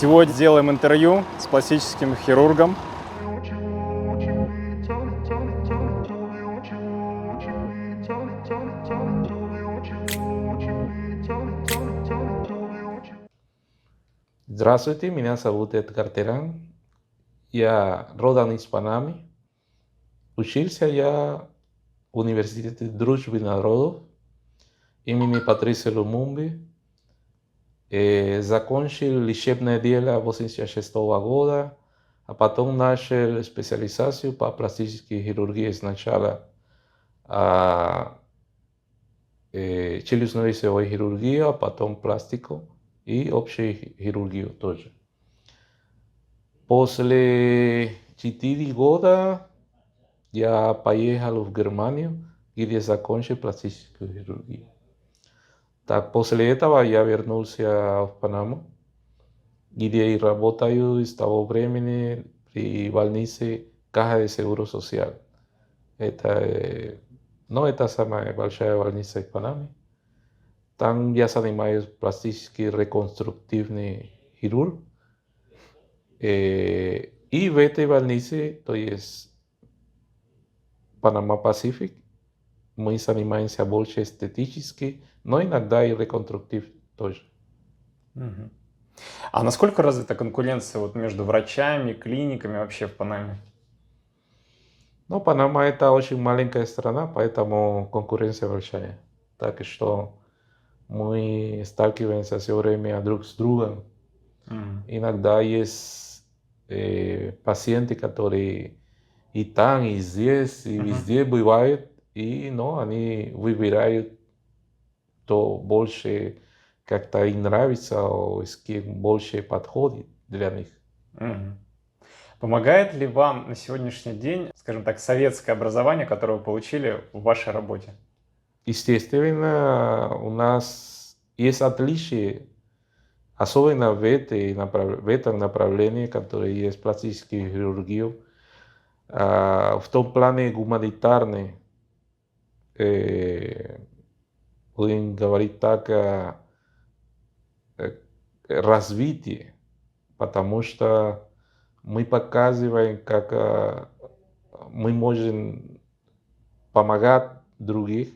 Сегодня сделаем интервью с пластическим хирургом. Здравствуйте, меня зовут Эдгар Теран. Я родом из Панамы. Учился я в университете Дружбы народов имени Патрисия Лумумби. Закончил лечебное дело 1986 года, а потом начал специализацию по пластической хирургии сначала челюстно-лицевой хирургию, а потом пластику и общую хирургию тоже. После 4 года я поехал в Германию, где закончил пластическую хирургию. Так, после этого я вернулся в Панаму, где и работаю с того времени при больнице Caja de Seguro Social. Это самая большая больница в Панаме. Там я занимаюсь пластический реконструктивный хирург. И в этой больнице, то есть Panama Pacific, мы занимаемся больше эстетически, но иногда и реконструктив тоже. Мгм. А насколько развита конкуренция вот между врачами, клиниками вообще в Панаме? Но Панама это очень маленькая страна, поэтому конкуренция большая. Так что мы сталкиваемся все время друг с другом. Мгм. Иногда есть пациенты, которые и там, и здесь, и Мгм. везде бывают, и они выбирают то больше как-то им нравится, с кем больше подходит для них. Мгм. Помогает ли вам на сегодняшний день, скажем так, советское образование, которое вы получили в вашей работе? Естественно, у нас есть отличия, особенно в этом направлении, которое есть пластическая хирургия, в том плане гуманитарный, э, будем говорить так, развитие, потому что мы показываем, как мы можем помогать других,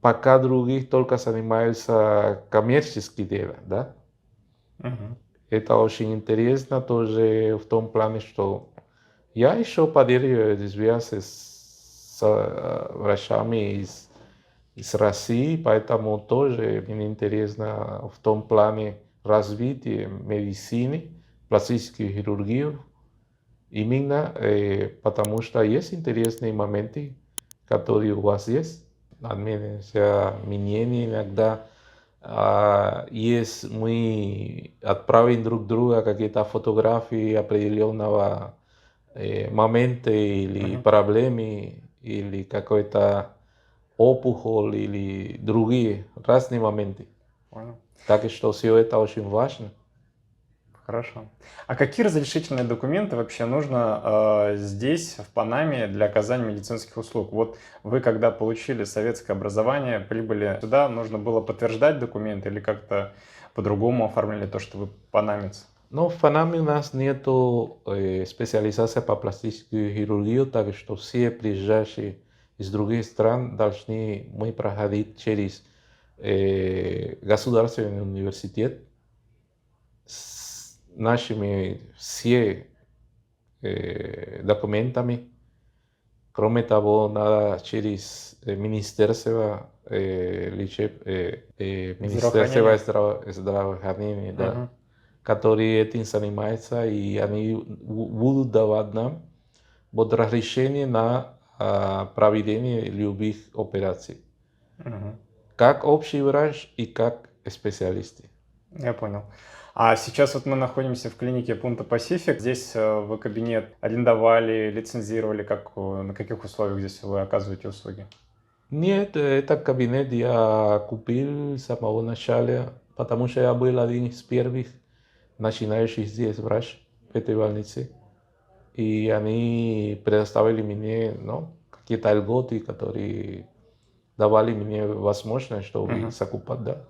пока других только занимаются коммерческим делом, да? Мгм. Это очень интересно тоже в том плане, что я еще поддерживаю связи с врачами из России, поэтому тоже мне интересно в том плане развития медицины, пластической хирургии, именно потому что есть интересные моменты, которые у вас есть. Мнение иногда есть, мы отправим друг друга какие-то фотографии определенного момента или Мгм. проблемы, или какой-то опухоль, или другие разные моменты. Понял. Так что все это очень важно. Хорошо. А какие разрешительные документы вообще нужно здесь, в Панаме, для оказания медицинских услуг? Вот вы, когда получили советское образование, прибыли сюда, нужно было подтверждать документы или как-то по-другому оформили то, что вы панамец? Но в Панаме у нас нету специализации по пластической хирургии, так что все приезжающие из других стран должны мы проходить через государственный университет с нашими все документами. Кроме того, надо через Министерство Здравоохранение? здравоохранения, да, Мгм. которые этим занимаются, и они будут давать нам разрешение на проведение любых операций, Мгм. как общий врач и как специалисты. Я понял. А сейчас вот мы находимся в клинике Punta Pacific. Здесь вы кабинет арендовали, лицензировали, на каких условиях здесь вы оказываете услуги? Нет, этот кабинет я купил с самого начала, потому что я был один из первых начинающих здесь врач в этой больнице. И они предоставили мне какие-то льготы, которые давали мне возможность, чтобы Мгм. закупать, да.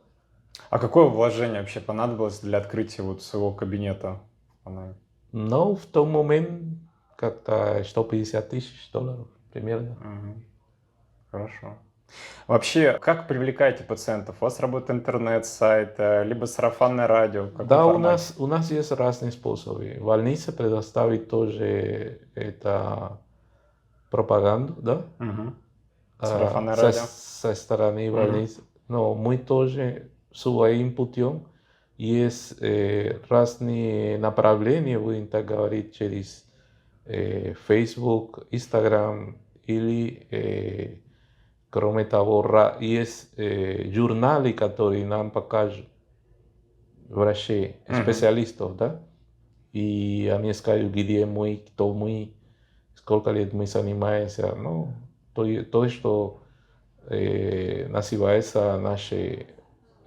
А какое вложение вообще понадобилось для открытия вот своего кабинета в Панаме? Но в тот момент как-то $150 000 примерно. Мгм. Хорошо. Вообще, как привлекаете пациентов? У вас работает интернет-сайт, либо сарафанное радио? В каком Да, формате? у нас есть разные способы. Больница предоставит тоже это пропаганду, да, Мгм. Сарафанное со, радио? со стороны Мгм. больницы. Но мы тоже своим путем есть разные направления, будем так говорить, через Facebook, Instagram или, кроме того, есть журналы, которые нам покажут врачей, Мгм. специалистов, да, и они скажут, где мы, кто мы, сколько лет мы занимаемся, ну, то что называется нашей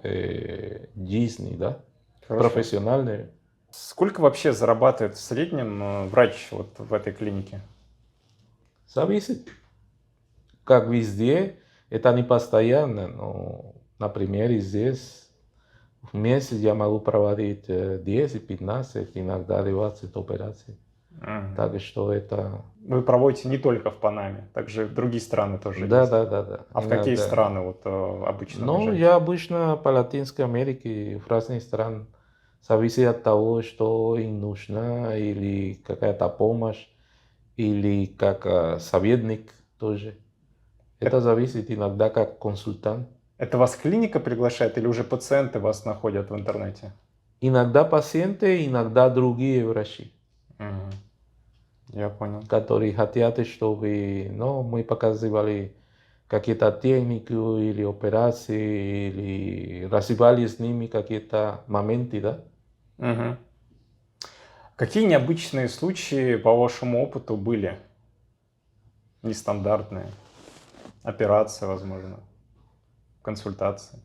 жизни, да, Хорошо. профессиональной. Сколько вообще зарабатывает в среднем врач вот в этой клинике? Зависит, как везде, это не постоянно, но, например, и здесь в месяц я могу проводить 10, 15, иногда 20 операций. Мгм. Так что это... Вы проводите не только в Панаме, также в другие страны тоже Да, ездите. да, да, да, А в какие иногда. страны вот обычно Но уезжаете? я обычно по Латинской Америке, в разных странах, зависит от того, что им нужно, или какая-то помощь, или как советник тоже. Это Эт- зависит иногда как консультант. Это вас клиника приглашает или уже пациенты вас находят в интернете? Иногда пациенты, иногда другие врачи, Мгм. Я понял. которые хотят, чтобы, ну, мы показывали какие-то техники или операции, или развивали с ними какие-то моменты, да. Мгм. Какие необычные случаи, по вашему опыту, были? Нестандартные? Операции, возможно, консультации?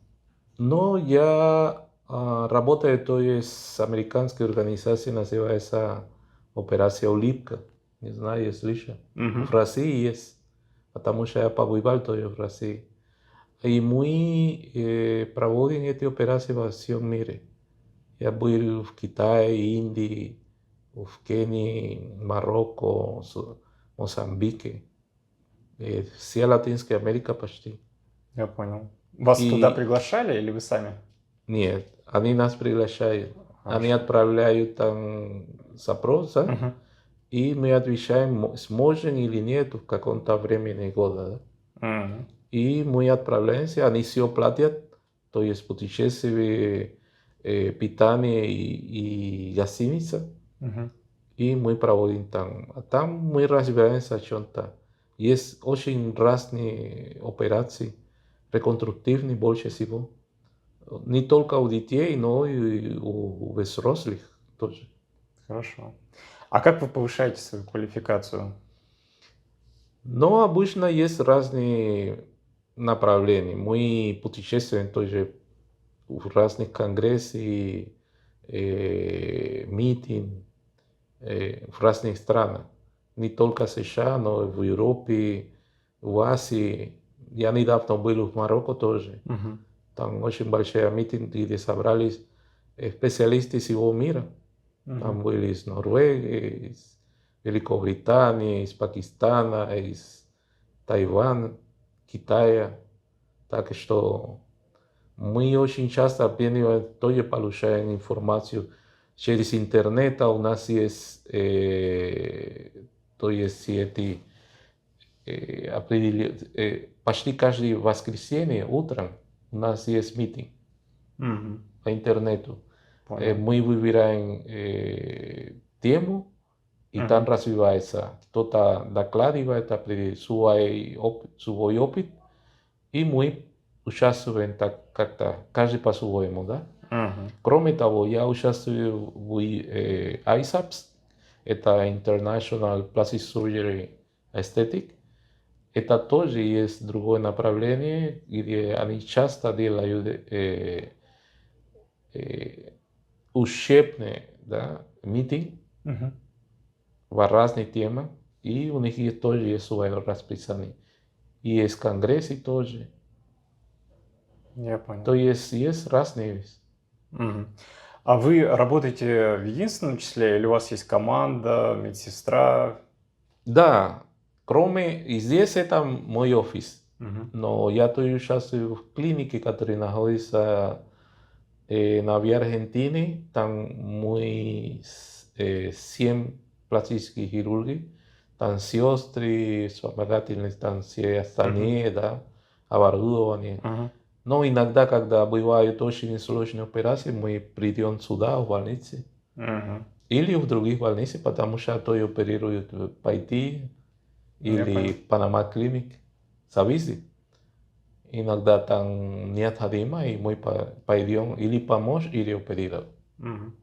Но я работаю, то есть с американской организацией, называется Операция Улыбка. Не знаю, если слышал. В Мгм. России есть, потому что я побывал тоже в России. И мы проводим эти операции во всем мире. Я был в Китае, Индии, в Кении, Марокко, Мозамбике, вся Латинская Америка почти. Я понял. Вас туда И приглашали или вы сами? нет, они нас приглашают. Они Хорошо. отправляют там запрос, да, Мгм. и мы отвечаем, сможем или нет в каком-то времени года. Да. Мгм. И мы отправляемся, они все платят, то есть путешествие, питание и гостиница, Мгм. и мы проводим там. А там мы разбираемся о чем-то. Есть очень разные операции, реконструктивные больше всего. Не только у детей, но и у взрослых тоже. Хорошо. А как вы повышаете свою квалификацию? Но обычно есть разные направления. Мы путешествуем тоже в разных конгрессах, митинг в разных странах. Не только США, но и в Европе, в Азии. Я недавно был в Марокко тоже. Мгм. Там очень большой митинг, где собрались специалисты всего мира. Мгм. Там были из Норвегии, из Великобритании, из Пакистана, из Тайваня, Китая. Так что мы очень часто обмениваем, тоже получаем информацию через интернет. А у нас есть то есть сети почти каждое воскресенье утром у нас есть митинг Мгм. по интернету. Понял. Мы выбираем тему, и там Мгм. развивается. Кто-то докладывает свой опыт, и мы участвуем так как-то, каждый по-своему, да. Мгм. Кроме того, я участвую в ISAPS, это International Plastic Surgery Aesthetic. Это тоже есть другое направление, где они часто делают учебные, да, митинг Мгм. в разные темы, и у них есть тоже есть свое расписание. И есть конгрессы тоже. Я понял. То есть разные. Мгм. А вы работаете в единственном числе или у вас есть команда, медсестра? Да, кроме, и здесь это мой офис, Мгм. но я тоже участвую в клинике, которая находится на Vía Argentina, там мы 7 пластических хирургов, там сестры, вспомогательные станции, Мгм. остальные, да, оборудование. Мгм. Но иногда, когда бывают очень сложные операции, мы придем сюда, в больницу, Мгм. или в других больницах, потому что то оперируют в Пайти Я или понял. Панама Клиник, зависит. Иногда там необходимо, и мы пойдем или помочь, или оперировать. Мгм.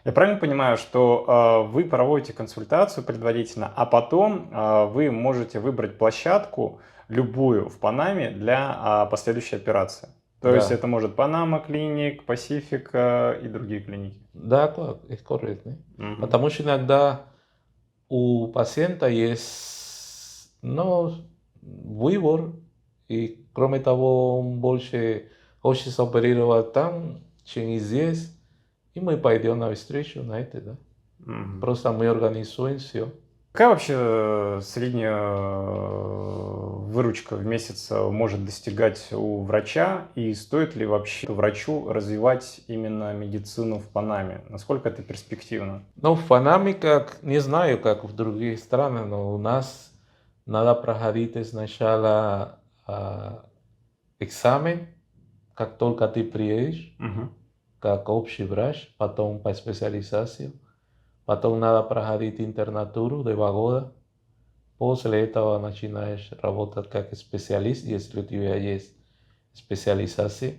Я правильно понимаю, что вы проводите консультацию предварительно, а потом вы можете выбрать площадку любую в Панаме для последующей операции? То есть Да, это может Панама клиник, Пасифик и другие клиники. да, es correcto. Мгм. Потому что иногда у пациента есть, ну, выбор, и кроме того, он больше хочет оперировать там, чем здесь, и мы пойдем навстречу на это, да. Мгм. Просто мы организуем все. Какая вообще средняя выручка в месяц может достигать у врача? И стоит ли вообще врачу развивать именно медицину в Панаме? Насколько это перспективно? Ну, в Панаме, как, не знаю, как в других странах, но у нас надо проходить сначала экзамен, как только ты приедешь, Мгм. как общий врач, потом по специализации, потом надо проходить интернатуру de 2 года, после этого начинаешь работать как специалист, если у тебя есть специализация,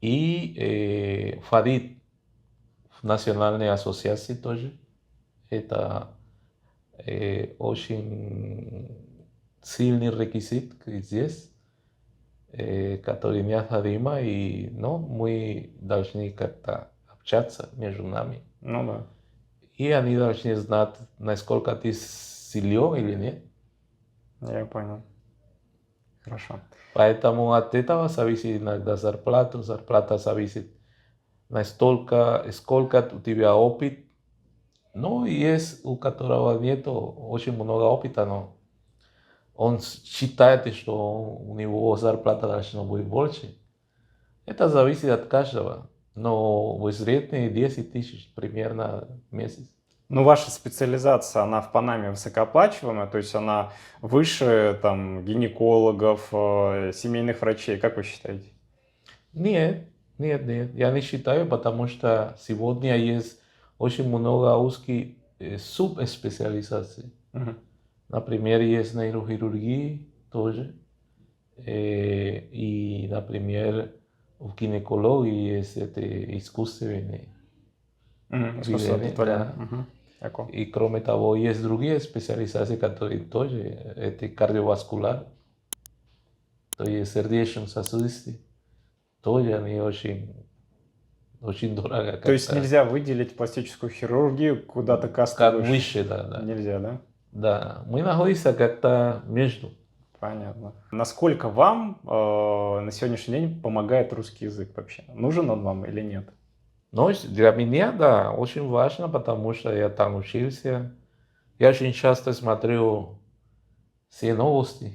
и входить в национальные ассоциации тоже. Это очень сильный реквизит здесь, который необходимо, и ну, мы должны как-то общаться между нами. Ну да, И они должны знать, насколько ты силен или нет. я понял. Хорошо. Поэтому от этого зависит иногда зарплата. Зарплата зависит настолько, сколько у тебя опыт. Ну, есть у которого нету очень много опыта, но он считает, что у него зарплата должна быть больше. Это зависит от каждого. Но в среднем 10 тысяч примерно в месяц. Ну, ваша специализация, она в Панаме высокооплачиваемая, то есть она выше там гинекологов, семейных врачей, как вы считаете? Нет, нет, я не считаю, потому что сегодня есть очень много узких субспециализаций. Мгм. Например, есть нейрохирургия тоже. И, например, в гинекологии есть искусственное Мгм. Искусственное выделение, оплодотворение. да. Мгм. Эко. И кроме того, есть другие специализации, которые тоже, это кардиоваскуляр, то есть сердечно-сосудистый, тоже они очень дорого То есть как-то, нельзя выделить пластическую хирургию куда-то касту как выше? выше, да, да. Нельзя, да? Да, мы находимся как-то между. Понятно. Насколько вам на сегодняшний день помогает русский язык вообще? Нужен он вам или нет? Но для меня, да, очень важно, потому что я там учился. Я очень часто смотрю все новости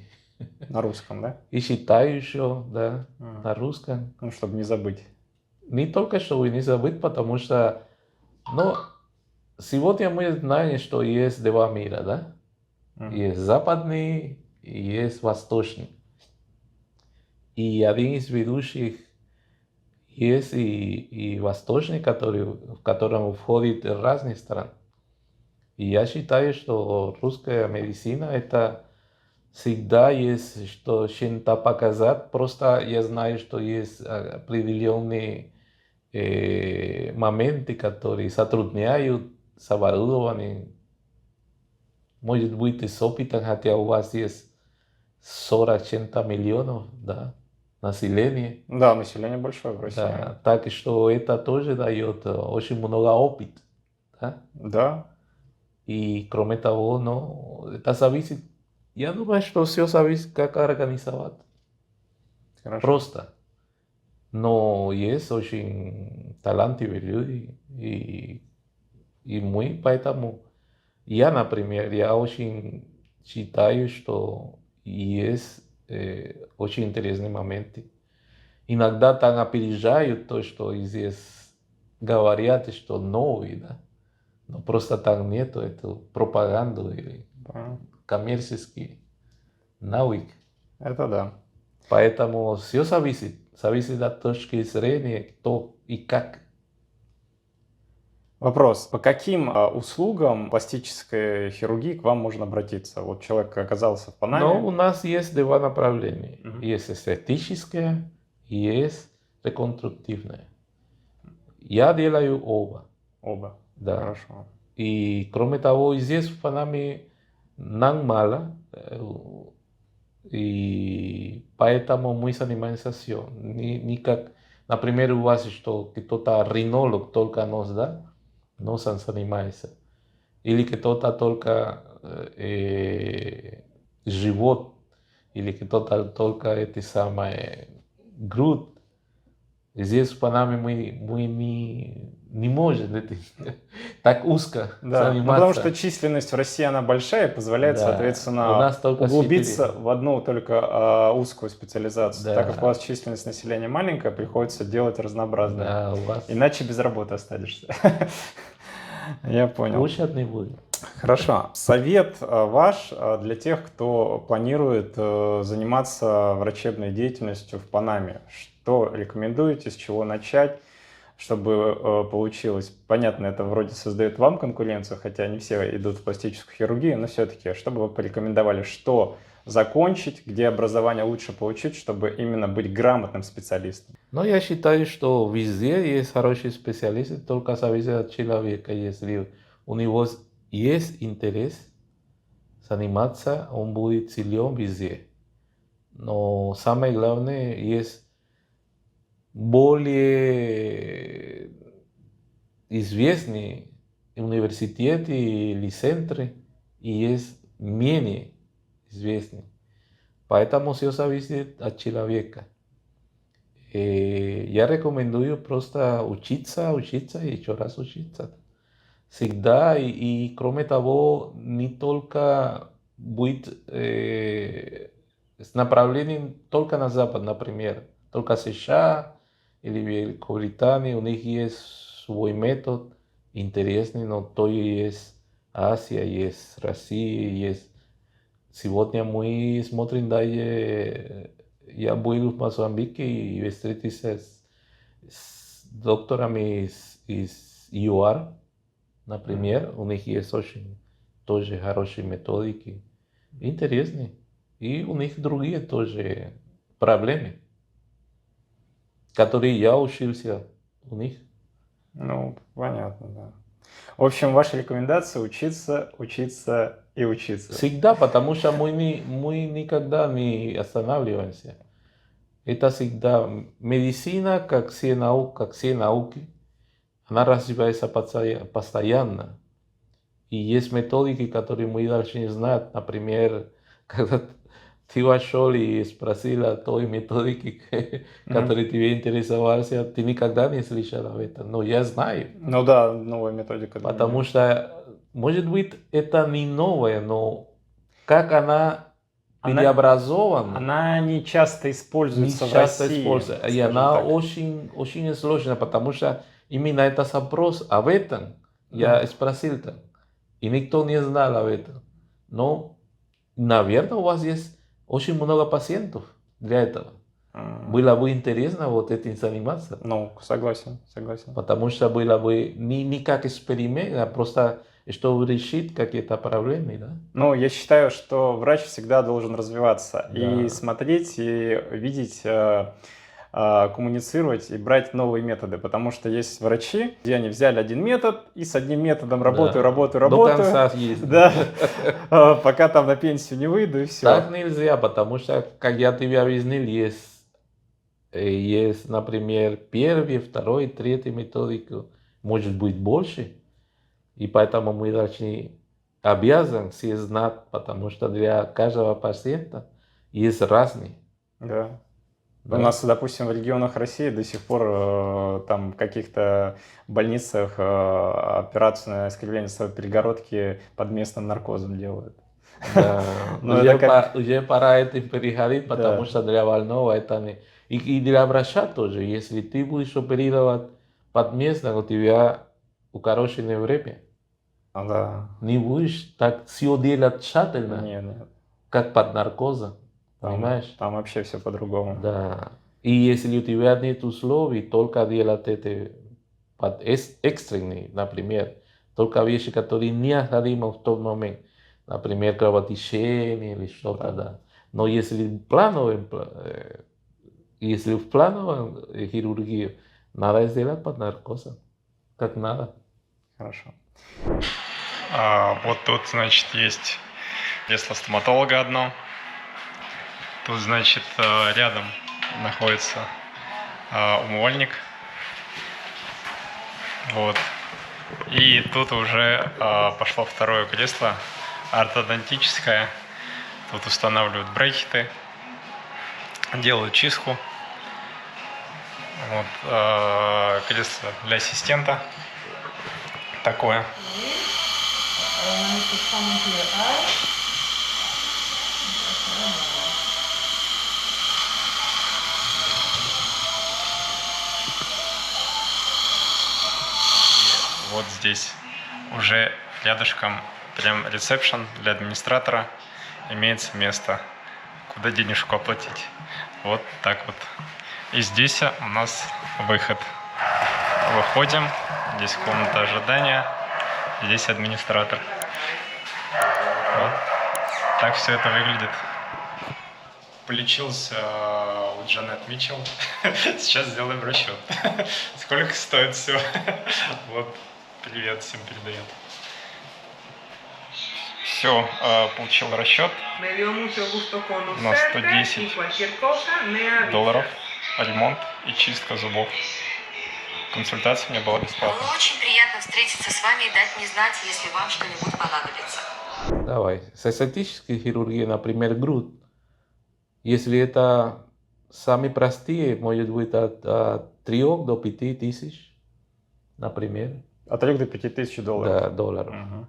На русском, да? и читаю еще, да, Мгм. на русском. Ну, чтобы не забыть. Не только чтобы не забыть, потому что, ну, сегодня мы знаем, что есть 2 мира, да? Мгм. Есть западный и есть восточный. И один из ведущих есть и восточный, в котором входит разные страны. И я считаю, что русская медицина это всегда есть что чем-то показать. Просто я знаю, что есть определенные моменты, которые затрудняют с оборудованием. Может быть, с опытом, хотя у вас есть 40-80 миллионов, да, населения. Да, население большое в России. Да, так что это тоже дает очень много опыта. Да? Да, И кроме того, no, это зависит, я думаю, что все зависит, как организовать. хорошо. Просто. Но есть очень талантливые люди и мы поэтому, я, например, я очень считаю, что есть очень интересные моменты. Иногда там опережают то, что здесь говорят, что новый, да. Но просто там нету эту пропаганду или Да. коммерческий навык. Это да. Поэтому все зависит от точки зрения, кто и как. Вопрос. По каким услугам пластической хирургии к вам можно обратиться? Вот человек оказался в Но Панаме. у нас есть два направления. Мгм. Есть эстетическое и есть реконструктивное. Я делаю оба, Оба. да. Хорошо. И кроме того, здесь в Панаме нам мало, и поэтому мы занимаемся все. Не как, например, у вас, что кто-то ринолог только нос, да? Носом занимается. Или кто-то только живот, или кто-то только эти самые грудь. Здесь в Панаме мы не можем так узко Да, ну потому что заниматься. численность в России, она большая, и позволяет, Да, у соответственно, нас только углубиться 4. в одну только узкую специализацию. Так как у Да, вас численность населения маленькая, приходится делать разнообразное. да, у вас Иначе без работы останешься. Я понял. кушать не будет. Хорошо. Совет ваш для тех, кто планирует заниматься врачебной деятельностью в Панаме. Что рекомендуете, с чего начать, чтобы получилось? Понятно, это вроде создает вам конкуренцию, хотя не все идут в пластическую хирургию, но все-таки, чтобы вы порекомендовали, что закончить, где образование лучше получить, чтобы именно быть грамотным специалистом. Но я считаю, что везде есть хорошие специалисты, только зависит от человека. Если у него есть интерес заниматься, он будет силен везде. Но самое главное, есть более известные университеты или центры, и есть менее известные. Поэтому все зависит от человека. Я рекомендую просто учиться и еще раз учиться. Всегда, и кроме того, не только быть с направлением только на Запад, например, только США или Великобритания, у них есть свой метод интересный, но тоже есть Азия, есть Россия, есть... Сегодня мы смотрим даже... Я был в Мозамбике и встретился с докторами из ЮАР, например, у них есть очень тоже хорошие методики, интересные. И у них другие тоже проблемы, которые я учился у них. Ну, понятно, да. В общем, ваша рекомендация учиться, учиться и учиться. Всегда, потому что мы никогда не останавливаемся. Это всегда медицина, как все науки, она развивается постоянно. И есть методики, которые мы должны знать. Например, когда ты вошел и спросил о той методике, которая тебе интересовалась, ты никогда не слышал об этом. Но я знаю. Ну да, новая методика для Потому меня. что, может быть, это не новое, но как она Она- преобразована, Она не часто не используется в часто России, используется. И скажем она так. очень сложная, потому что именно этот запрос об этом я спросил там. И никто не знал об этом. Но, наверное, у вас есть очень много пациентов для этого. Было бы интересно вот этим заниматься. Ну, согласен, согласен. Потому что было бы не как эксперимент, а просто чтобы решить какие-то проблемы, да? Ну, я считаю, что врач всегда должен развиваться и Да. смотреть, и видеть, коммуницировать и брать новые методы, потому что есть врачи, где они взяли один метод и с одним методом работаю, Да. работаю, До работаю, конца есть. да, пока там на пенсию не выйду и все. Так нельзя, потому что, как я тебе объяснил, есть, например, первый, второй, третий методику, может быть больше. И поэтому мы должны обязаны все знать, потому что для каждого пациента есть разные. Да. У нас, допустим, в регионах России до сих пор там в каких-то больницах операцию на искривление носовой перегородки под местным наркозом делают. Да, Ну, это как... уже пора этим переходить, потому Да, что для больного это не... И для врача тоже, если ты будешь оперировать под местным, у тебя укороченное время, да. не будешь так все делать тщательно, Не, нет. как под наркозом, понимаешь? Там вообще все по-другому. Да. И если у тебя нет условий, только делать это под экстренный, например, только вещи, которые необходимы в тот момент, например, кровотечение или что-то, да. Но если в плановом хирургии, надо сделать под наркозом, как надо. Хорошо. Вот тут, значит, есть кресло стоматолога одно. Тут, значит, рядом находится умывальник. Вот. И тут уже пошло второе кресло, ортодонтическое. Тут устанавливают брекеты, делают чистку. Вот, кресло для ассистента такое. Вот здесь уже рядышком прям ресепшн для администратора, имеется место, куда денежку оплатить. Вот так вот. И здесь у нас выход. Выходим, здесь комната ожидания, здесь администратор. Вот. Так все это выглядит. Полечился у Джанет Митчелл. Сейчас сделаем расчет. Сколько стоит все? Вот, привет всем передает. Все, получил расчет. На 110 долларов. Ремонт и чистка зубов. Консультация мне была бесплатная. Было очень приятно встретиться с вами и дать мне знать, если вам что-нибудь понадобится. Давай. С эстетической хирургией, например, грудь. Если это самые простые, может быть от 3 до 5 тысяч, например. От 3 до 5 тысяч долларов. Да, долларов. Угу.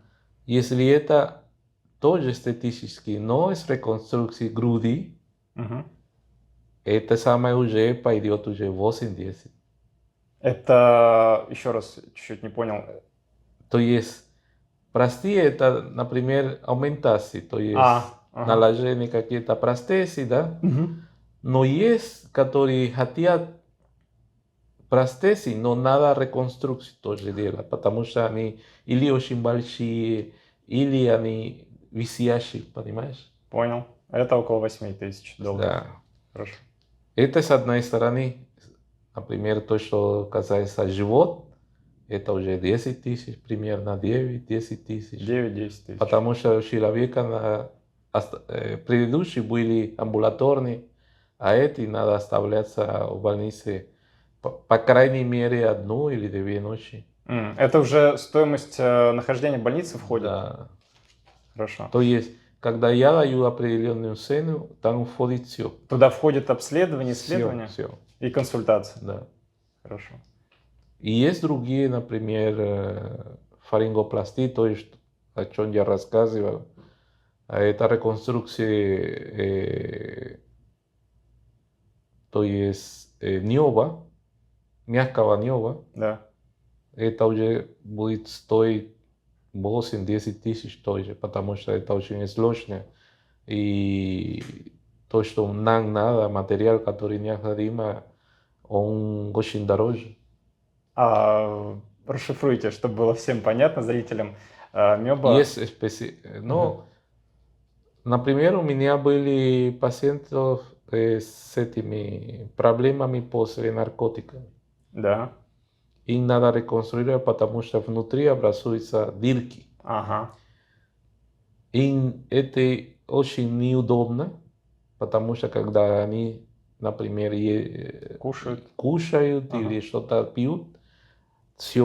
Если это тоже эстетический, но с реконструкцией груди, Угу. это самое уже пойдет уже 8-10. Это, еще раз, чуть-чуть не понял. То есть простые это, например, аументации, то есть Ага. наложение какие-то простези, да? Угу. Но есть, которые хотят простези, но надо реконструкцию тоже делать, потому что они или очень большие, или они висящие, понимаешь? Понял. Это около 8 тысяч долларов. Да. Хорошо. Это с одной стороны, например, то, что касается живот, это уже 10 тысяч, примерно 9-10 тысяч. 9-10 тысяч. Потому что у человека предыдущие были амбулаторные, а эти надо оставляться в больнице по крайней мере 1 или 2 ночи. Это уже стоимость нахождения в больнице входит? Да. Хорошо. То есть, когда я даю определенную цену, там входит все. Туда входит обследование, исследование Все. и консультация? Да. Хорошо. И есть другие, например, фарингопластии, то есть, о чем я рассказывал. Это реконструкция, то есть неба, мягкого неба. Да. Это уже будет стоить 8-10 тысяч тоже, потому что это очень сложно. И то, что нам надо, материал, который необходимо, он очень дороже. Расшифруйте, чтобы было всем понятно, зрителям. Мёба... Есть но, например, у меня были пациенты с этими проблемами после наркотиков. Да. Им надо реконструировать, потому что внутри образуются дырки. Ага. Им это очень неудобно, потому что когда они, например, кушают или что-то пьют, все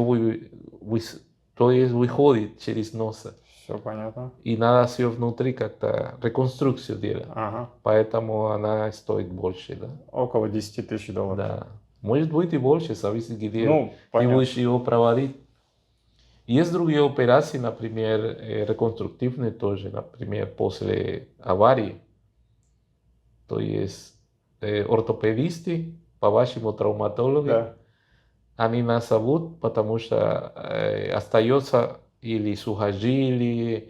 то есть выходит через нос. Все понятно. И надо все внутри как-то реконструкцию делать. Ага. Поэтому она стоит больше, да. Около 10 тысяч долларов. Да. Может быть и больше, зависит, где Ну, ты понятно. будешь его проводить. Есть другие операции, например, реконструктивные тоже, например, после аварии. То есть ортопедисты, по-вашему травматологи, Да. они нас зовут, потому что остается или сухожилие,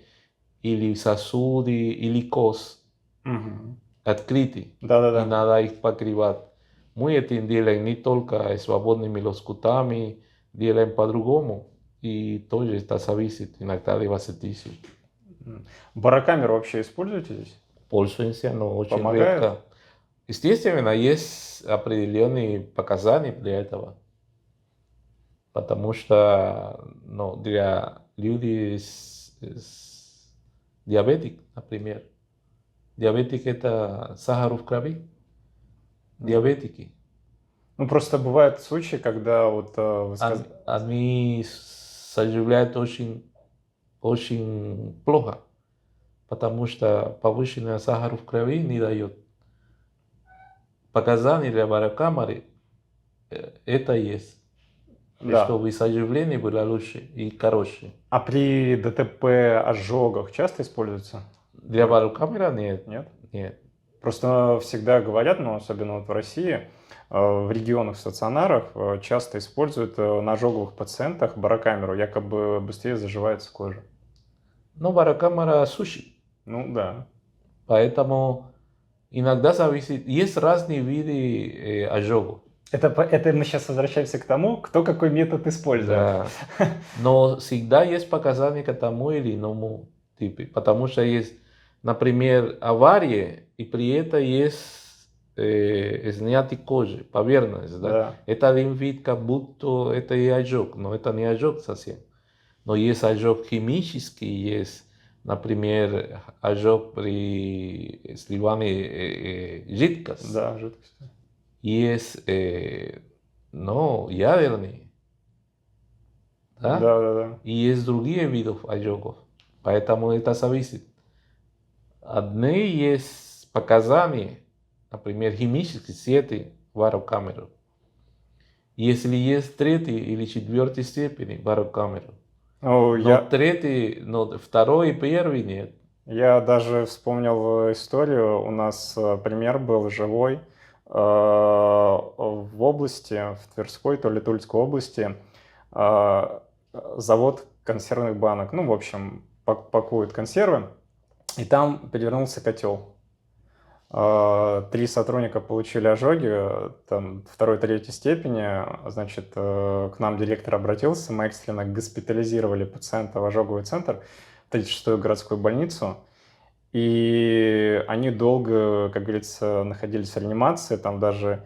или сосуды, или кость Мгм. открыты, и Да-да-да. надо их покрывать. Мы это делаем не только свободными лоскутами, делаем по-другому. И тоже это зависит иногда 20 тысяч. Барокамеру вообще используете здесь? Пользуемся, но очень Помогает? редко. Естественно, есть определенные показания для этого. Потому что ну, для людей с диабетик, например. Диабетик это сахар в крови. Диабетики. Ну, просто бывают случаи, когда вот вы Они соживляют очень плохо. Потому что повышенный сахар в крови не дает. Показания для барокамеры это есть. И Да. чтобы соживление было лучше и короче. А при ДТП, ожогах часто используется? Для барокамеры нет. Нет? Нет. Просто всегда говорят, ну, особенно вот в России, в регионах, в стационарах часто используют на ожоговых пациентах барокамеру, якобы быстрее заживается кожа. Но барокамера сушит. Ну да. Поэтому иногда зависит. Есть разные виды ожогов. Это мы сейчас возвращаемся к тому, кто какой метод использует. Да. Но всегда есть показания к тому или иному типу. Потому что есть, например, авария, и при этом есть снятие кожи, поверхность. Да? Да. Это один вид, как будто это и ожог, но это не ожог совсем. Но есть ожог химический, есть, например, ожог при сливании жидкости. Да, жидкость. Есть, ну, ядерный. Да? Да. И есть другие виды ожогов. Поэтому это зависит. Одни есть показания, например, химические сети барокамеру. Если есть третий или четвертый степени барокамеру. Ну, Но третий, но второй и первый нет. Я даже вспомнил историю, у нас пример был живой в области, в Тверской, то ли Тульской области, завод консервных банок, ну, в общем, пакуют консервы, и там перевернулся котел. 3 сотрудника получили ожоги, там, 2-3 степени, значит, к нам директор обратился, мы экстренно госпитализировали пациента в ожоговый центр, 36-ю городскую больницу, и они долго, как говорится, находились в реанимации, там даже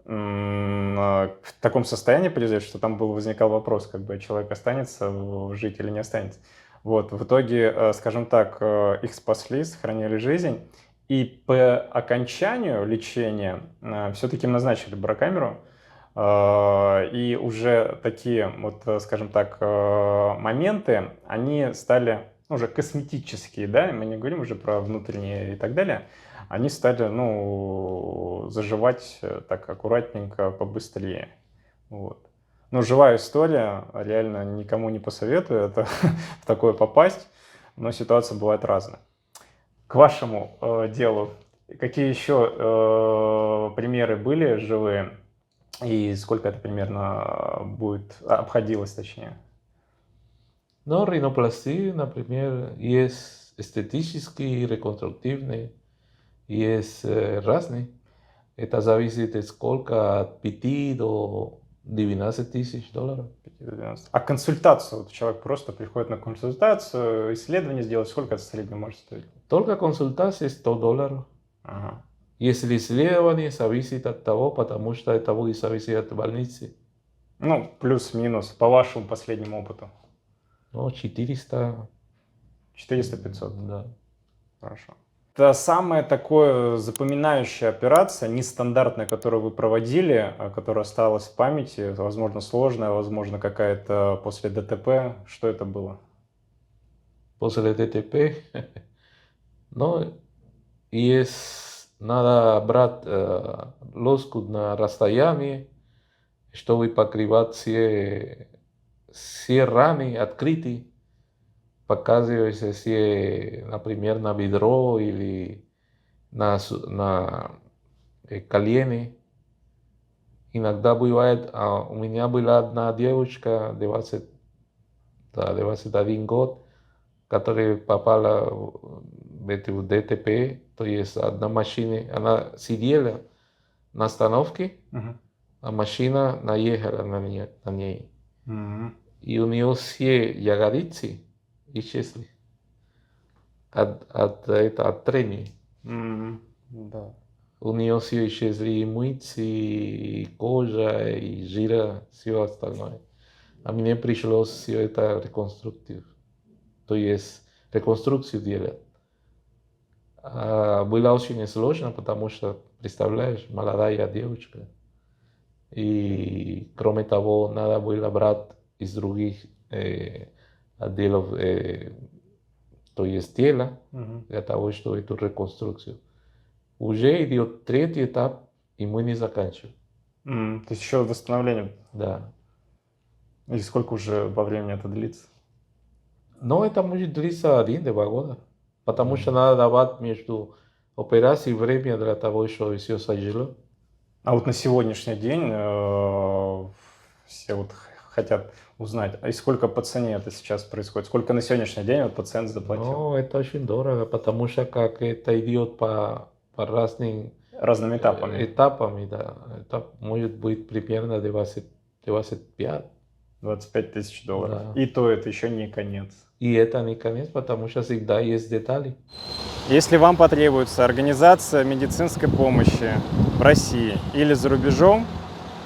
в таком состоянии привезли, что там возникал вопрос, как бы человек останется жить или не останется. Вот, в итоге, скажем так, их спасли, сохранили жизнь, и по окончанию лечения все-таки назначили барокамеру, и уже такие, вот, скажем так, моменты, они стали уже косметические, да, мы не говорим уже про внутренние и так далее, они стали, ну, заживать так аккуратненько, побыстрее. Вот. Ну, живая история, реально никому не посоветую это, в такое попасть, но ситуация бывает разная. К вашему делу, какие еще примеры были живые, и сколько это примерно будет, обходилось точнее? Но ринопластия, например, есть эстетические, реконструктивные, есть разные. Это зависит от сколько, от 5 до 12 тысяч долларов. А консультацию, вот человек просто приходит на консультацию, исследование сделать, сколько это в среднем может стоить? Только консультация 100 долларов. Ага. Если исследование зависит от того, потому что это будет зависеть от больницы. Ну, плюс-минус, по вашему последнему опыту. Ну, 400. 400-500. Да. Хорошо. Это самая такая запоминающая операция, нестандартная, которую вы проводили, которая осталась в памяти, возможно, сложная, возможно, какая-то после ДТП. Что это было? после ДТП. Но надо брать лоску на расстоянии, чтобы покрывать все раны открытые. Показывается, если, например, на бедро или на колени. Иногда бывает, у меня была одна девочка, 21 год, которая попала в эту ДТП, то есть одна машина, она сидела на остановке, а машина наехала на ней. И у нее все ягодицы исчезли от трения. Да. У нее все исчезли и мышцы, и кожа, и жира, все остальное. А мне пришлось все это реконструкцию. То есть реконструкцию делать. Было очень сложно, потому что, представляешь, молодая девочка. И кроме того, надо было брать из других отделов, то есть тела, для того, чтобы эту реконструкцию. Уже идет третий этап, и мы не заканчиваем. То есть еще восстановление. Да. И сколько уже во времени это длится? Но это может длиться 1-2 года. Потому что надо давать между операцией время для того, чтобы все зажило. А вот на сегодняшний день все вот хотят узнать, а и сколько по цене это сейчас происходит? Сколько на сегодняшний день вот пациент заплатил? Ну, это очень дорого, потому что как это идет по разным Разными этапами. да. Это может быть примерно 25. 25 тысяч долларов. Да. И то это еще не конец. И это не конец, потому что всегда есть детали. Если вам потребуется организация медицинской помощи в России или за рубежом,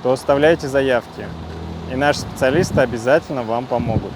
то оставляйте заявки, и наши специалисты обязательно вам помогут.